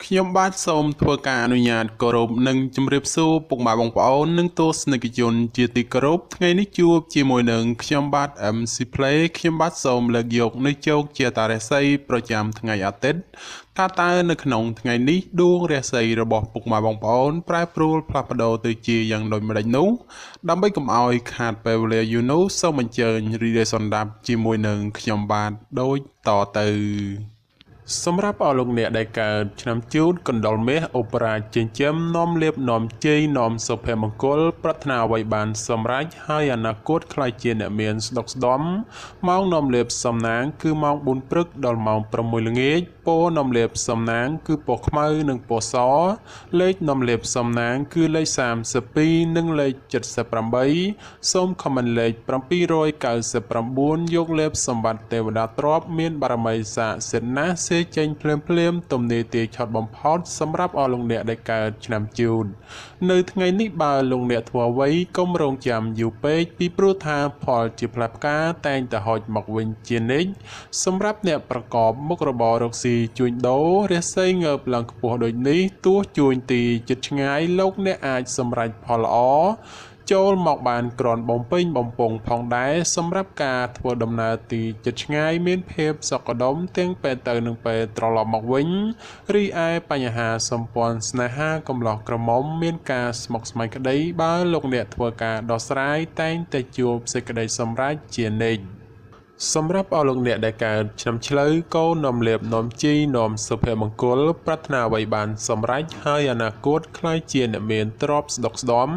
ខ្ញុំបាទសូមធ្វើការអនុញ្ញាតគោរពនិងជម្រាបសួរពុកម៉ែបងប្អូននិងទស្សនិកជនជាទីគោរពថ្ងៃនេះជួបជាមួយនឹងខ្ញុំបាទ MC Play ខ្ញុំបាទសូមលើកយកនៅជោគជាតារាសីប្រចាំថ្ងៃអាទិត្យតើនៅក្នុងថ្ងៃនេះដួងរាសីរបស់ពុកម៉ែបងប្អូនប្រែប្រួលផ្លាស់ប្ដូរទៅជាយ៉ាងដូចម្ដេចនោះដើម្បីកុំឲ្យខាតពេលវេលាយូរនោះសូមអញ្ជើញរីករាយសន្តាប់ជាមួយនឹងខ្ញុំបាទដូចតទៅសម្រាប់អស់លោកអ្នកដែលកើតឆ្នាំជូតកណ្ដុរមាសអូបរ៉ាចិញ្ចឹមនាំលៀបនាំជ័យនាំសុភមង្គលប្រាថ្នាអ្វីបានសម្រេចហើយអនាគតខ្លាយជាអ្នកមានស្ដុកស្ដំម៉ោងនាំលៀបសំណាងគឺម៉ោង4ព្រឹកដល់ម៉ោង6ល្ងាចពណ៌នាំលៀបសំណាងគឺពណ៌ខ្មៅនិងពណ៌សលេខនាំលៀបសំណាងគឺលេខ32និងលេខ78សូមខមមិនលេខ799យកលេបសម្បត្តិទេវតាទ្រព្យមានបារមីស័ក្តិសិទ្ធិណាស់ចេញភ្លាមទំនេរទាឆត់បំផុតសម្រាប់អស់លោកអ្នកដែលកើតឆ្នាំជូតនៅថ្ងៃនេះបើលោកអ្នកធ្វើអ្វីកុំរងចាំយូរពេកពីព្រោះថាផលជាផ្លែផ្កាតែងតែហុចមកវិញជានិច្ចសម្រាប់អ្នកប្រកបមុខរបររកស៊ីជួញដូររាសីងើបឡើងខ្ពស់ដូចនេះទោះជួញទីជិតឆ្ងាយលោកអ្នកអាចសម្រេចផលល្អចូលមកបានក្រាន់បំពេញបំពង់ផងដែរសម្រាប់ការធ្វើដំណើរទីជិតឆ្ងាយមានភាពសុខដុមទាំងពេលទៅនិងពេលត្រឡប់មកវិញរីឯបញ្ហាសម្ព័ន្ធស្នេហាកំឡោះក្រមុំមានការស្មុគស្មាញក្តីបើលោកអ្នកធ្វើការដោះស្រាយតែងតែជួបសេចក្តីសម្រេចជានិច្ចសម្រាប់អស់លោកអ្នកដែលកើតឆ្នាំឆ្លូវកូននាំលៀបនាំជីនាំសុភមង្គលប្រាថ្នាអ្វីបានសម្រេចហើយអនាគតខ្លាយជាអ្នកមានទ្រព្យស្ដុកស្ដំ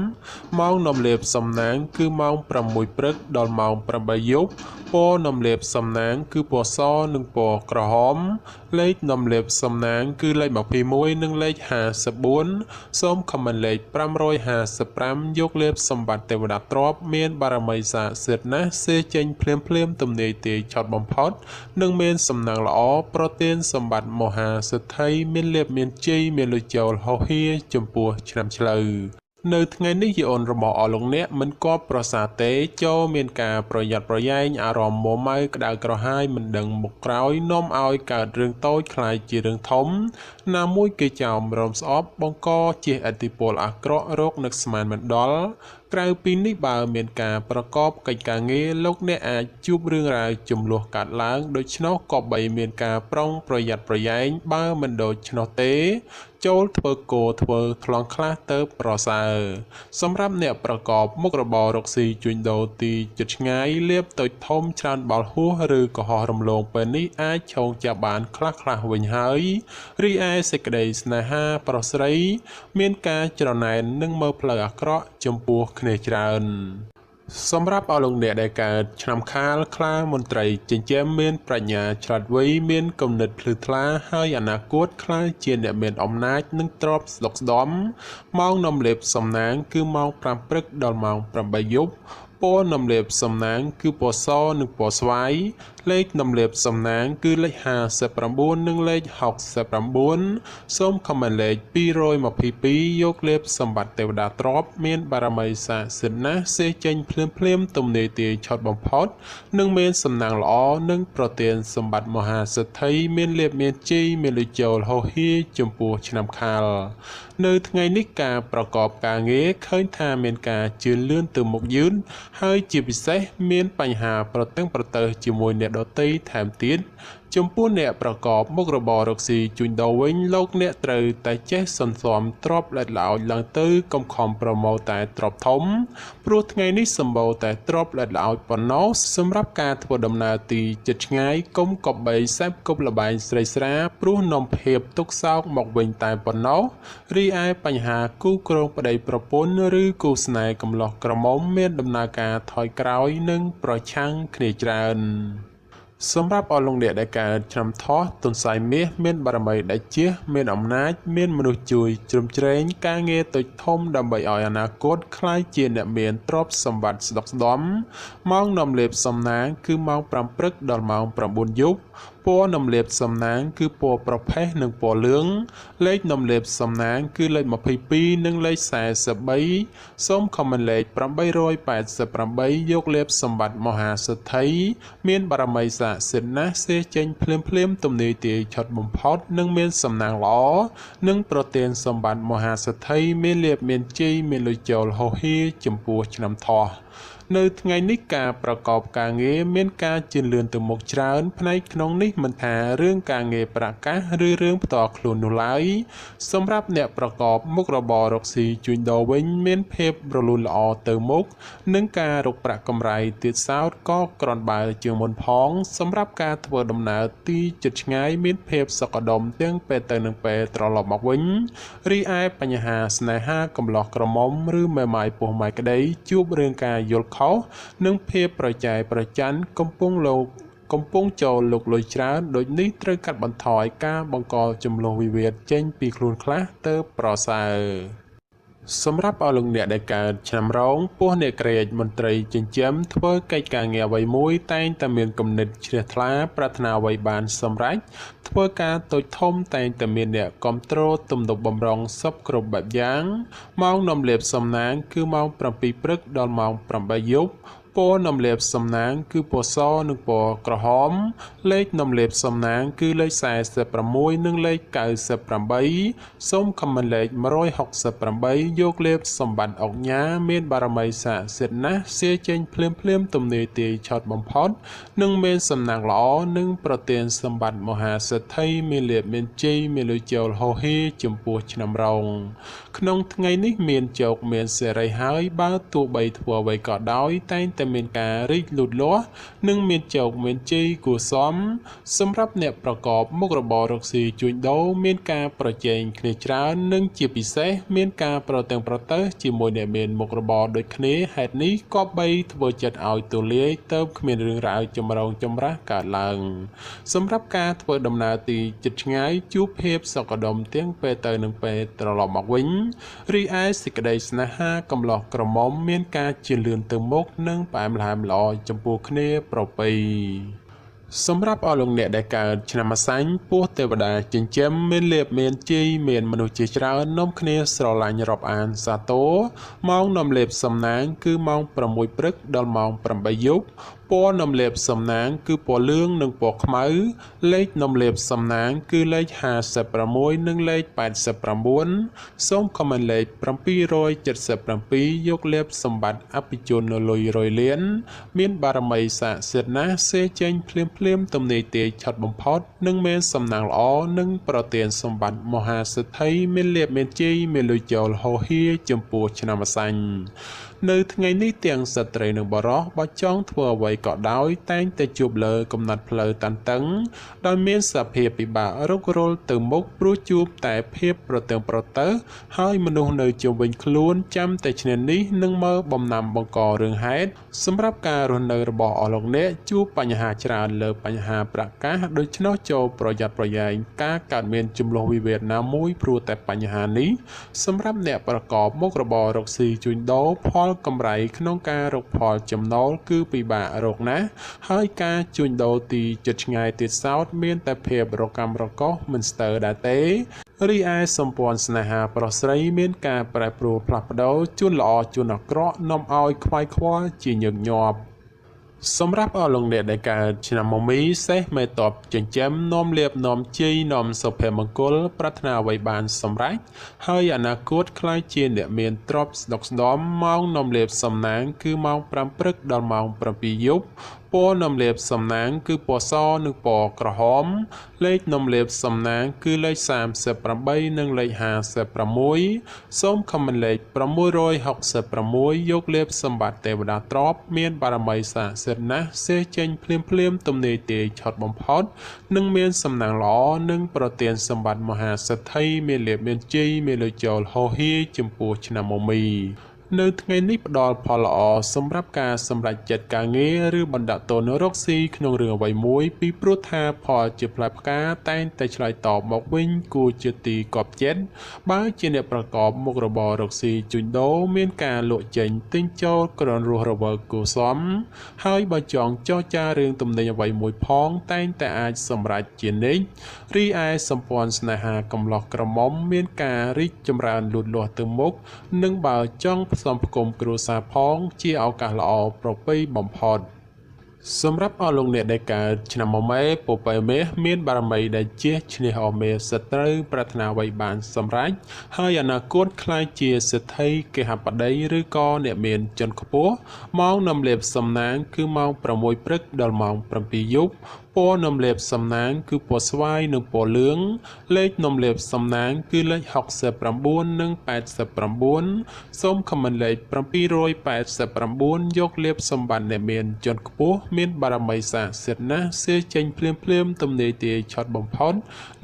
ម៉ោងនាំលៀបសំណាងគឺម៉ោង6ព្រឹកដល់ម៉ោង8យប់ពណ៌នាំលៀបសំណាងគឺពណ៌សនិងពណ៌ក្រហមលេខនាំលៀបសំណាងគឺលេខ21និងលេខ54សូមខមមិនលេខ555យកលេបសម្បត្តិទេវតាទ្រព្យមានបារមីស័ក្តិសិទ្ធិណាស់ចេញភ្លាមទំនេរទាឆត់បំផុតនិងមានសំណាងល្អប្រទានសម្បត្តិមហាសិទ្ធិមានលៀបមានជ័យមានលុយចូលហោហៀចំពោះឆ្នាំឆ្លូវនៅថ្ងៃនេះយអូនរបស់អស់លោកអ្នកមិនគប់ប្រសាទេចូលមានការប្រយ័ត្នប្រយែងអារម្មណ៍មួម៉ៅក្តៅក្រហាយមិនដឹងមុខក្រោយនាំឲ្យកើតរឿងតូចคล้ายជារឿងធំណាមួយគេចោមរំស្អប់បង្កជាឥទ្ធិពលអាក្រក់រោគនឹកស្មានមិនដល់ក្រៅពីនេះបើមានការប្រកបកិច្ចការងារលោកអ្នកអាចជួបរឿងរ៉ាវចំនួនកាត់ឡើងដូច្នោះក៏បីមានការប្រុងប្រយ័ត្នប្រយែងបើមិនដូច្នោះទេចូលធ្វើគោធ្វើថ្លង់ខ្លះទៅប្រសើរសម្រាប់អ្នកប្រកបមុខរបររកស៊ីជួញដូរទីជិតឆ្ងាយលៀបតូចធំច្រើនបាល់ហួសឬកុហករំលងពេលនេះអាចឆោងចាប់បានខ្លះវិញហើយរីឯសេចក្តីស្នេហាប្រុសស្រីមានការច្រណែននិងមើលផ្លូវអាក្រក់ចំពោះគ្នាច្រើនសម្រាប់អស់លោកអ្នកដែលកើតឆ្នាំខាលខ្លាមន្ត្រីចិញ្ចឹមមានប្រាជ្ញាឆ្លាតវៃមានគំនិតភ្លឺថ្លាហើយអនាគតខ្លាយជាអ្នកមានអំណាចនិងទ្រព្យស្ដុកស្ដំម៉ោងនាំលេបសំណាងគឺម៉ោង5ព្រឹកដល់ម៉ោង8យប់ពណ៌នាំលេបសំណាងគឺពណ៌សនិងពណ៌ស្វាយលេខនាំលេបសំណាងគឺលេខ59និងលេខ69សូមខមមិនលេខ222យកលេបសម្បត្តិទេវតាទ្រព្យមានបារមីស័ក្តិសិទ្ធិណាស់ចេញភ្លាមទំនេរទាឆត់បំផុតនិងមានសំណាងល្អនិងប្រទានសម្បត្តិមហាសិទ្ធិមានលៀបមានជ័យមានលុយចូលហោហៀចំពោះឆ្នាំខាលនៅថ្ងៃនេះការប្រកបការងារឃើញថាមានការជឿនលឿនទៅមុខយឺនហើយជាពិសេសមានបញ្ហាប្រតឹងប្រទើសជាមួយអ្នកដទៃថែមទៀតចំពោះអ្នកប្រកបមុខរបររកស៊ីជួញដូរវិញលោកអ្នកត្រូវតែចេះសន្សំទ្រព្យល្អិតល្អោចឡើងទៅកុំខំប្រម៉ូទតែទ្រព្យធំព្រោះថ្ងៃនេះសម្បូរតែទ្រព្យល្អិតល្អោចប៉ុណ្ណោះសម្រាប់ការធ្វើដំណើរទីជិតឆ្ងាយកុំកប់បីសេពគប់លបែងស្រីស្រាព្រោះនាំភាពទុក្ខសោកមកវិញតែប៉ុណ្ណោះរីឯបញ្ហាគូក្រងប្តីប្រពន្ធឬគូស្នេហ៍កំឡោះក្រមុំមានដំណើរការថយក្រោយនិងប្រឆាំងគ្នាច្រើនសម្រាប់អស់លោកអ្នកដែលកើតឆ្នាំថោះទុនសាយមាសមានបារមីដៃជះមានអំណាចមានមនុស្សជួយជ្រោមជ្រែងការងារតូចធំដើម្បីឲ្យអនាគតខ្លាយជាអ្នកមានទ្រព្យសម្បត្តិស្ដុកស្ដំម៉ោងនាំលេបសំណាងគឺម៉ោង5ព្រឹកដល់ម៉ោង9យប់ព ពណ៌នំលាបសំណាងគឺពណ៌ប្រផេះនិងពណ៌លឿងលេខនំលាបសំណាងគឺលេខ22និងលេខ43សូមខមមិនលេខ888យកលាបសម្បត្តិមហាសិទ្ធិមានបារមីស័ក្តិសិទ្ធិណាស់សេចេញភ្លាមទំនាយទាយឆុតបំផុតនិងមានសំណាងល្អនិងប្រទានសម្បត្តិមហាសិទ្ធិមានលាបមានជ័យមានលុយចូលហោហៀចំពោះឆ្នាំថោះនៅថ្ងៃនេះការប្រកបការងារមានការជឿនលឿនទៅមុខច្រើនផ្នែកក្នុងនេះមិនថារឿងការងារប្រកាសឬរឿងផ្ទាល់ខ្លួននោះឡើយសម្រាប់អ្នកប្រកបមុខរបររកស៊ីជួញដូរវិញមានភាពរលូនល្អទៅមុខនិងការរកប្រាក់កម្រៃទៀតសោតក៏ក្រាន់បើជាងមុនផងសម្រាប់ការធ្វើដំណើរទីជិតឆ្ងាយមានភាពសុខដុមទាំងពេលទៅនិងពេលត្រឡប់មកវិញរីឯបញ្ហាស្នេហាកំឡោះក្រមុំឬមេម៉ាយពោះម៉ាយក្តីជួបរឿងការយល់ខុសនិងភាពប្រចែកប្រច័ណ្ឌកំពុងចូលលុកលុយច្រើនដូចនេះត្រូវកាត់បន្ថយការបង្កចំនួនវិវាទចេញពីខ្លួនខ្លះទៅប្រសើរសម្រាប់អស់លោកអ្នកដែលកើតឆ្នាំរោងពោះអ្នកក្រិចមន្ត្រីចិញ្ចឹមធ្វើកិច្ចការងារអ្វីមួយតែងតែមានគំនិតជ្រះថ្លាប្រាថ្នាអ្វីបានសម្រេចធ្វើការតូចធំតែងតែមានអ្នកគ្រប់គ្រងទំនុកបំរុងសពគ្រប់បែបយ៉ាងម៉ោងនំលាបសំណាងគឺម៉ោង7ព្រឹកដល់ម៉ោង8យប់ពណ៌នំលាបសំណាងគឺពណ៌សនិងពណ៌ក្រហមលេខនំលាបសំណាងគឺលេខ46និងលេខ98សូមខមមិនលេខ168យកលេបសម្បត្តិអុកញ៉ាមានបារមីស័ក្តិសិទ្ធិណាស់សៀចេញភ្លាមទំនាយទាយឆោតបំផុតនិងមានសំណាងល្អនិងប្រទានសម្បត្តិមហាសិទ្ធិមានលាភមានជ័យមានលុយចូលហោហៀចំពោះឆ្នាំរោងក្នុងថ្ងៃនេះមានជោគមានសេរីហើយបើទោះបីធ្វើអ្វីក៏ដោយតែងតែមានការរីកលូតលាស់និងមានជោគមានជ័យគួរសមសម្រាប់អ្នកប្រកបមុខរបររកស៊ីជួញដូរមានការប្រជែងគ្នាច្រើននិងជាពិសេសមានការប្រទាំងប្រទើសជាមួយអ្នកមានមុខរបរដូចគ្នាហេតុនេះគប្បីធ្វើចិត្តឲ្យទូលាយទៅគ្មានរឿងរ៉ាវចម្រូងចម្រាសកើតឡើងសម្រាប់ការធ្វើដំណើរទីជិតឆ្ងាយជួបភាពសុខដុមទាំងពេលទៅនិងពេលត្រឡប់មកវិញរីឯសេចក្តីស្នេហាកំឡោះក្រមុំមានការជឿនលឿនទៅមុខនិងផ្អែមល្ហែមល្អចំពោះគ្នាប្រពៃសម្រាប់អស់លោកអ្នកដែលកើតឆ្នាំម្សាញ់ពោះទេវតាចិញ្ចឹមមានលាភមានជ័យមានមនុស្សជាច្រើននាំគ្នាស្រឡាញ់រាប់អានសាទរម៉ោងនាំលាភសំណាងគឺម៉ោង6ព្រឹកដល់ម៉ោង8យប់ពណ៌នំលាបសំណាងគឺពណ៌លឿងនិងពណ៌ខ្មៅលេខនំលាបសំណាងគឺលេខ56និងលេខ89សូមខមមិនលេខ777យកលាបសម្បត្តិអភិជននៅលុយរយលានមានបារមីស័ក្តិសិទ្ធិណាស់សេចេញភ្លាមទំនាយទាយឆុតបំផុតនិងមានសំណាងល្អនិងប្រទានសម្បត្តិមហាសិទ្ធិមានលាភមានជ័យមានលុយចូលហោហៀចំពោះឆ្នាំម្សាញ់នៅថ្ងៃនេះទាំងស្ត្រីនិងបុរសបើចង់ធ្វើអ្វីក៏ដោយតែងតែជួបលើកំណត់ផ្លូវតានតឹងដោយមានសភាពពិបាករុករលទៅមុខព្រោះជួបតែភាពប្រទើងប្រទើសហើយមនុស្សនៅជុំវិញខ្លួនចាំតែឈ្នានេះនឹងមើលបំណាំបង្ករឿងហេតុសម្រាប់ការរស់នៅរបស់អស់លោកអ្នកជួបបញ្ហាច្រើនលើបញ្ហាប្រកាសដូច្នោះចូលប្រយ័ត្នប្រយែងការកើតមានចំនួនវិវាទណាមួយព្រោះតែបញ្ហានេះសម្រាប់អ្នកប្រកបមុខរបររកស៊ីជួញដូរផលកម្រៃក្នុងការរកផលចំណូលគឺពិបាករកណាស់ហើយការជួញដូរទីជិតឆ្ងាយទៀតសោតមានតែភាពរកម្មរកុសមិនស្ទើរដែរទេរីឯសម្ព័ន្ធស្នេហាប្រុសស្រីមានការប្រែប្រួលផ្លាស់ប្ដូរជួនល្អជួនអាក្រក់នាំឲ្យខ្វាយខ្វល់ជាញឹកញាប់សម្រាប់អស់លោកអ្នកដែលកើតឆ្នាំមមីសេះមេតបចិញ្ចឹមនាំលាភនាំជ័យនាំសុភមង្គលប្រាថ្នាអ្វីបានសម្រេចហើយអនាគតខ្លាយជាអ្នកមានទ្រព្យស្ដុកស្ដំម៉ោងនាំលាភសំណាងគឺម៉ោង5ព្រឹកដល់ម៉ោង7យប់ពណ៌នំលាបសំណាងគឺពណ៌សនិងពណ៌ក្រហមលេខនំលាបសំណាងគឺលេខ38និងលេខ56សូមខមមិនលេខ666យកលាបសម្បត្តិទេវតាទ្រព្យមានបារមីស័ក្តិសិទ្ធិណាស់សេចេញភ្លាមទំនាយទាយឆុតបំផុតនិងមានសំណាងល្អនិងប្រទានសម្បត្តិមហាសិទ្ធិមានលាភមានជ័យមានលុយចូលហោហៀចំពោះឆ្នាំមមី នៅថ្ងៃនេះផ្ដល់ផលល្អសម្រាប់ការសម្រេចចិត្តការងារឬបណ្ដាក់តនរកស៊ីក្នុងរឿងអ្វីមួយពីព្រោះថាផលជាផ្លែផ្កាតែងតែឆ្លើយតបមកវិញគួរជាទីគាប់ចិត្តបើជាអ្នកប្រកបមុខរបររកស៊ីជួញដូរមានការលក់ចេញទិញចូលក្រនរស់រវើកគួរសមហើយបើចង់ចរចារឿងទំនិញអ្វីមួយផងតែងតែអាចសម្រេចជានិច្ចរីឯសម្ព័ន្ធស្នេហាកំឡោះក្រមុំមានការរីកចម្រើនលូតលាស់ទៅមុខនិងបើចង់ផ្សំផ្គុំគ្រួសារផងជាឱកាសល្អប្រពៃបំផុតសម្រាប់អស់លោកអ្នកដែលកើតឆ្នាំមមែពពែមេមានបារមីដែលជាឈ្នះអមេសត្រូវប្រាថ្នាអ្វីបានសម្រេចហើយអនាគតខ្លាយជាសេដ្ឋីគេហបតីឬក៏អ្នកមានជាន់ខ្ពស់ម៉ោងនាំលេបសំណាងគឺម៉ោង6ព្រឹកដល់ម៉ោង7យប់ពណ៌នំលេបសំណាងគឺពណ៌ស្វាយនិងពណ៌លឿងលេខនំលេបសំណាងគឺលេខ69និង89សូមខមមិនលេខ789យកលេបសម្បត្តិអ្នកមានជាន់ខ្ពស់មានបារមីស័ក្តិសិទ្ធិណាស់សៀចេញភ្លាមទំនេរទាយឆត់បំផុត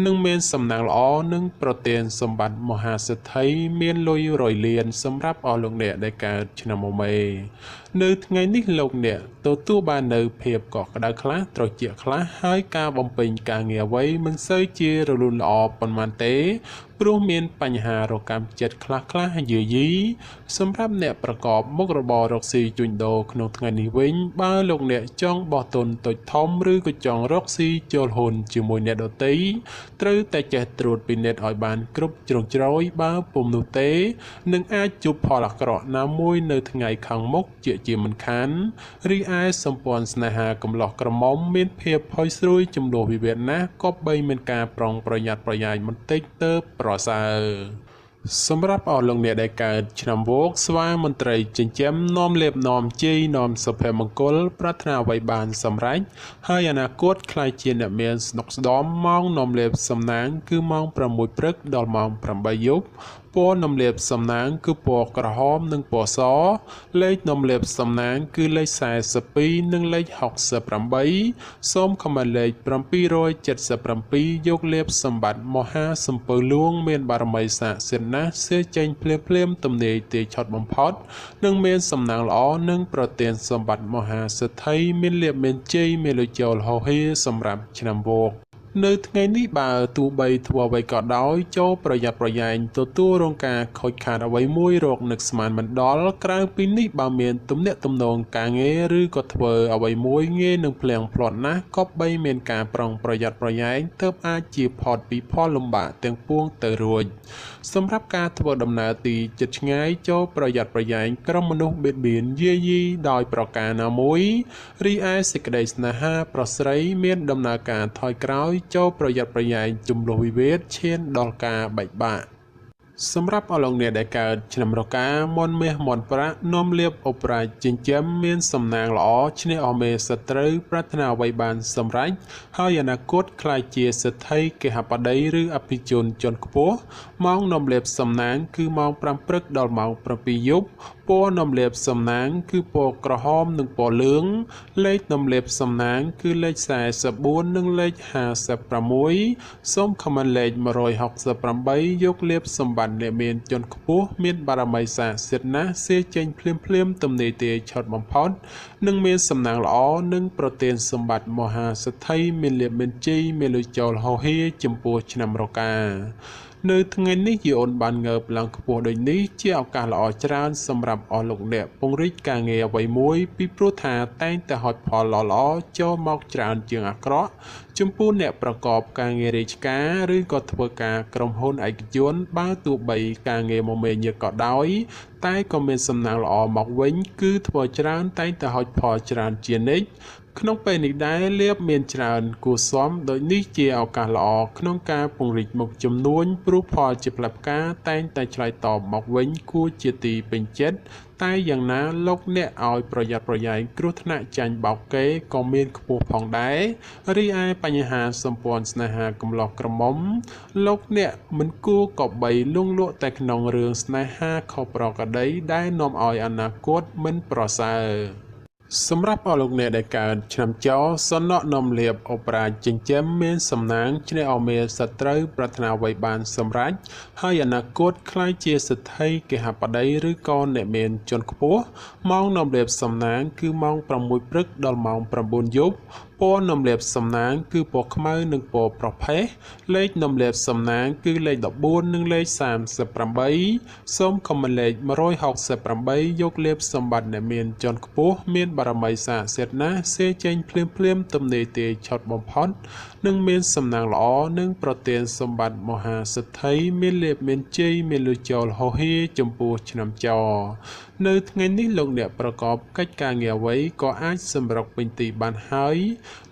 និងមានសំណាងល្អនិងប្រទានសម្បត្តិមហាសេដ្ឋីមានលុយរយលានសម្រាប់អស់លោកអ្នកដែលកើតឆ្នាំមមែនៅថ្ងៃនេះលោកអ្នកទទួលបាននៅភាពកក់ក្ដៅខ្លះត្រជាក់ខ្លះហើយការបំពេញការងារអ្វីមិនសូវជារលូនល្អប៉ុន្មានទេព្រោះមានបញ្ហារកម្មចិត្តខ្លះយាយីសម្រាប់អ្នកប្រកបមុខរបររកស៊ីជួញដូរក្នុងថ្ងៃនេះវិញបើលោកអ្នកចង់បោះទុនតូចធំឬក៏ចង់រកស៊ីចូលហ៊ុនជាមួយអ្នកដទៃត្រូវតែចេះត្រួតពិនិត្យឲ្យបានគ្រប់ជ្រុងជ្រោយបើពុំនោះទេនឹងអាចជួបផលអាក្រក់ណាមួយនៅថ្ងៃខាងមុខជាមិនខានរីឯសម្ព័ន្ធស្នេហាកំឡោះក្រមុំមានភាពផុយស្រួយចំនួនវិវាទណាស់ក៏បីមានការប្រុងប្រយ័ត្នប្រយែងបន្តិចទៅប្រសើរសម្រាប់អស់លោកអ្នកដែលកើតឆ្នាំវោកស្វាមន្ត្រីចិញ្ចឹមនាំលេបនាំជ័យនាំសុភមង្គលប្រាថ្នាអ្វីបានសម្រេចហើយអនាគតខ្លាយជាអ្នកមានស្នុកស្ដំម៉ោងនាំលេបសំណាងគឺម៉ោង6ព្រឹកដល់ម៉ោង8យប់ពណ៌នំលេបសំណាងគឺពណ៌ក្រហមនិងពណ៌សលេខនំលេបសំណាងគឺលេខ42និងលេខ68សូមខមមិនលេខ777យកលេបសម្បត្តិមហាសម្ពៅលួងមានបារមីស័ក្តិសិទ្ធិណាស់សៀចេញភ្លាមទំនេរទាយឆត់បំផុតនិងមានសំណាងល្អនិងប្រទានសម្បត្តិមហាសេដ្ឋីមានលៀបមានជ័យមានលុយចូលហោហៀសម្រាប់ឆ្នាំវោកនៅថ្ងៃនេះបើទោះបីធ្វើអ្វីក៏ដោយចូលប្រយ័ត្នប្រយែងទទួលរងការខូចខាតអ្វីមួយរកនឹកស្មានមិនដល់ក្រៅពីនេះបើមានទំនាក់ទំនងការងារឬក៏ធ្វើអ្វីមួយងាយនឹងភ្លៀងផ្លាត់ណាស់ក៏បីមានការប្រុងប្រយ័ត្នប្រយែងទើបអាចជាផុតពីផលលំបាកទាំងពួងទៅរួចសម្រាប់ការធ្វើដំណើរទីជិតឆ្ងាយចូលប្រយ័ត្នប្រយែងក្រុមមនុស្សបៀតបៀនយាយីដោយប្រការណាមួយរីឯសេចក្តីស្នេហាប្រស្រីមានដំណើរការថយក្រោយចូលប្រយ័ត្នប្រយែងជំលោះវិវាទឈានដល់ការបែកបាក់សម្រាប់អស់លោកអ្នកដែលកើតឆ្នាំរកាមន់មាសមន់ប្រាក់នាំលៀបអបរាជចិញ្ចឹមមានសំណាងល្អឈ្នះអមេសត្រូវប្រាថ្នាអ្វីបានសម្រេចហើយអនាគតខ្លាយជាសេដ្ឋីគេហបតីឬអភិជនជាន់ខ្ពស់ម៉ោងនាំលៀបសំណាងគឺម៉ោង5ព្រឹកដល់ម៉ោង7យប់ពណ៌នាំលេបសំណាងគឺពណ៌ក្រហមនិងពណ៌លឿងលេខនាំលេបសំណាងគឺលេខ44និងលេខ56សូមខមមិនលេខ168យកលេបសម្បត្តិអ្នកមានជាន់ខ្ពស់មានបារមីស័ក្តិសិទ្ធិណាស់សៀចេញភ្លាមទំនេរទាយឆត់បំផុតនិងមានសំណាងល្អនិងប្រទានសម្បត្តិមហាសេដ្ឋីមានលៀបមានជ័យមានលុយចូលហោហៀចំពោះឆ្នាំរកានៅថ្ងៃនេះយអូនបានងើបឡើងខ្ពស់ដូចនេះជាឱកាសល្អច្រើនសម្រាប់អស់លោកអ្នកពង្រីកការងារអ្វីមួយពីព្រោះថាតែងតែហុចផលល្អចូលមកច្រើនជាងអាក្រក់ចំពោះអ្នកប្រកបការងាររាជការឬក៏ធ្វើការក្រុមហ៊ុនឯកជនបើទោះបីការងារមមាញឹកក៏ដោយតែក៏មានសំណាងល្អមកវិញគឺធ្វើច្រើនតែងតែហុចផលច្រើនជានិច្ចក្នុងពេលនេះដែរលៀបមានច្រើនគួរសមដោយនេះជាឱកាសល្អក្នុងការពង្រីកមុខចំនួនព្រោះផលជាផ្លែផ្កាតែងតែឆ្លើយតបមកវិញគួរជាទីពេញចិត្តតែយ៉ាងណាលោកអ្នកឲ្យប្រយ័ត្នប្រយែងគ្រោះថ្នាក់ចាញ់បោកគេក៏មានខ្ពស់ផងដែររីឯបញ្ហាសម្ព័ន្ធស្នេហាកំឡោះក្រមុំលោកអ្នកមិនគួរក៏បីលង់លក់តែក្នុងរឿងស្នេហាខុសប្រក្រតីដែលនាំឲ្យអនាគតមិនប្រសើរ សម្រាប់អស់លោកអ្នកដែលកើតឆ្នាំចោសំណក់នំលៀបអូប្រាចិញ្ចឹមមានសំណាងឆ្នេះអមេសត្រូវប្រាថ្នាអ្វីបានសម្រេចហើយអនាគតខ្លាយជាសិទ្ធិគេហបតីឬក៏អ្នកមានជាន់ខ្ពស់ម៉ោងនំលៀបសំណាងគឺម៉ោង6ព្រឹកដល់ម៉ោង9យប់ពណ៌នំលាបសំណាងគឺពណ៌ខ្មៅនិងពណ៌ប្រផេះលេខនំលាបសំណាងគឺលេខ14និងលេខ38សូមខមមិនលេខ168យកលេបសម្បត្តិអ្នកមានជាន់ខ្ពស់មានបារមីស័ក្តិសិទ្ធិណាស់សេចេញភ្លាមទំនេរទាយឆុតបំផុតនិងមានសំណាងល្អនិងប្រទានសម្បត្តិមហាសិទ្ធិមានលេបមានជ័យមានលុយចូលហោហៀចំពោះឆ្នាំចោនៅថ្ងៃនេះលោកអ្នកប្រកបកិច្ចការងារអ្វីក៏អាចសម្រុកពេញទីបានហើយ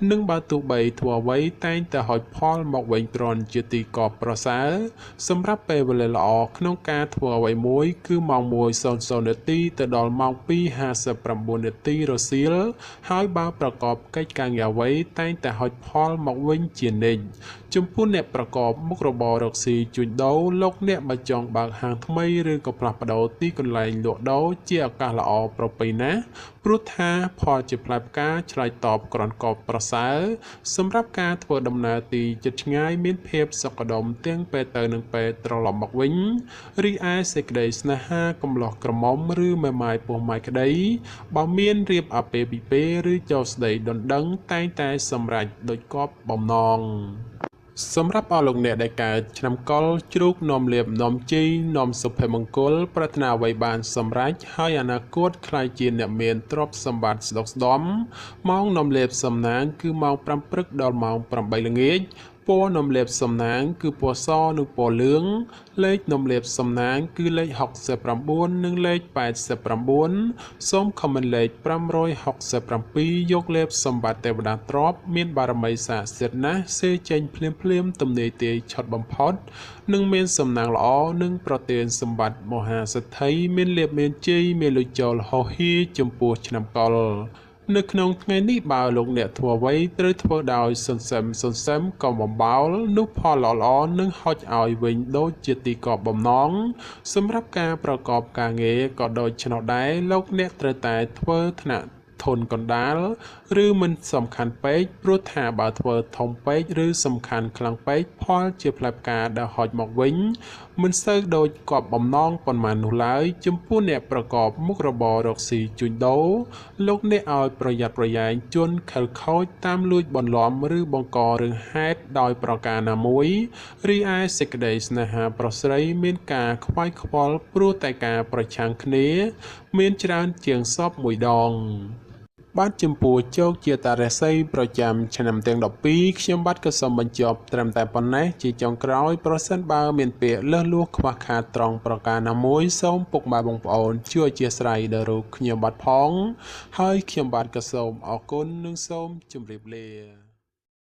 នឹងបើទោះបីធ្វើអ្វីតែងតែហុចផលមកវិញគ្រាន់ជាទីកប់ប្រសើរសម្រាប់ពេលវេលាល្អក្នុងការធ្វើអ្វីមួយគឺម៉ោង1:00នាទីទៅដល់ម៉ោង2:59នាទីរសៀលហើយបើប្រកបកិច្ចការងារអ្វីតែងតែហុចផលមកវិញជានិច្ចចំពោះអ្នកប្រកបមុខរបររកស៊ីជួញដូរលោកអ្នកបើចង់បើកហាងថ្មីឬក៏ផ្លាស់ប្ដូរទីកន្លែងលក់ដូរជាឱកាសល្អប្រពៃណាស់ព្រោះថាផលជាផ្លែផ្កាឆ្លើយតបក្រនកបប្រសើរសម្រាប់ការធ្វើដំណើរទីជិតឆ្ងាយមានភាពសុខដុមទាំងពេលទៅនិងពេលត្រឡប់មកវិញរីឯសេចក្តីស្នេហាកំឡោះក្រមុំឬមេម៉ាយពោះម៉ាយក្តីបើមានរៀបអាពាហ៍ពិពាហ៍ឬចូលស្តីដណ្ដឹងតែងតែសម្រេចដូចគប់បំណងសម្រាប់អស់លោកអ្នកដែលកើតឆ្នាំកុរជ្រូកនាំលៀបនាំជីនាំសុភមង្គលប្រាថ្នាអ្វីបានសម្រេចហើយអនាគតខ្លាយជាអ្នកមានទ្រព្យសម្បត្តិស្ដុកស្ដំម៉ោងនាំលៀបសំណាងគឺម៉ោង5ព្រឹកដល់ម៉ោង8ល្ងាចពណ៌នំលាបសំណាងគឺពណ៌សនិងពណ៌លឿងលេខនំលាបសំណាងគឺលេខ69និងលេខ89សូមខមមិនលេខ567យកលេបសម្បត្តិទេវតាទ្រព្យមានបារមីស័ក្តិសិទ្ធិណាស់សេចេញភ្លាមទំនេរទាយឆុតបំផុតនិងមានសំណាងល្អនិងប្រទានសម្បត្តិមហាសិទ្ធិមានលេបមានជ័យមានលុយចូលហោហៀចំពោះឆ្នាំកុរនៅក្នុងថ្ងៃនេះបើលោកអ្នកធ្វើអ្វីត្រូវធ្វើដោយសន្សឹមក៏បំបោលនោះផលល្អនឹងហុចឲ្យវិញដូចជាទីកប់បំណងសម្រាប់ការប្រកបការងារក៏ដូចឆ្នោះដែរលោកអ្នកត្រូវតែធ្វើថ្នាក់ធនកណ្ដាលឬមិនសំខាន់ពេកព្រោះថាបើធ្វើធំពេកឬសំខាន់ខ្លាំងពេកផលជាផ្លែផ្កាដែលហុចមកវិញមិនសូវដូចគប់បំណងប៉ុន្មាននោះឡើយចំពោះអ្នកប្រកបមុខរបររកស៊ីជួញដូរលោកអ្នកឲ្យប្រយ័ត្នប្រយែងជន់ខិលខូចតាមលួចបន្លំឬបង្ករឿងហេតុដោយប្រការណាមួយរីឯសេចក្តីស្នេហាប្រុសស្រីមានការខ្វាយខ្វល់ព្រោះតែការប្រឆាំងគ្នាមានច្រើនជាងសពមួយដងបាទចំពោះជោគជាតារាសីប្រចាំឆ្នាំទាំង12ខ្ញុំបាទក៏សូមបញ្ចប់ត្រឹមតែប៉ុណ្ណេះជាចុងក្រោយប្រសិនបើមានពាក្យលើសលួសខ្វះខាតត្រង់ប្រការណាមួយសូមពុកម៉ែបងប្អូនជួយអធិស្ឋានដល់រូបខ្ញុំបាទផងហើយខ្ញុំបាទក៏សូមអរគុណនិងសូមជម្រាបលា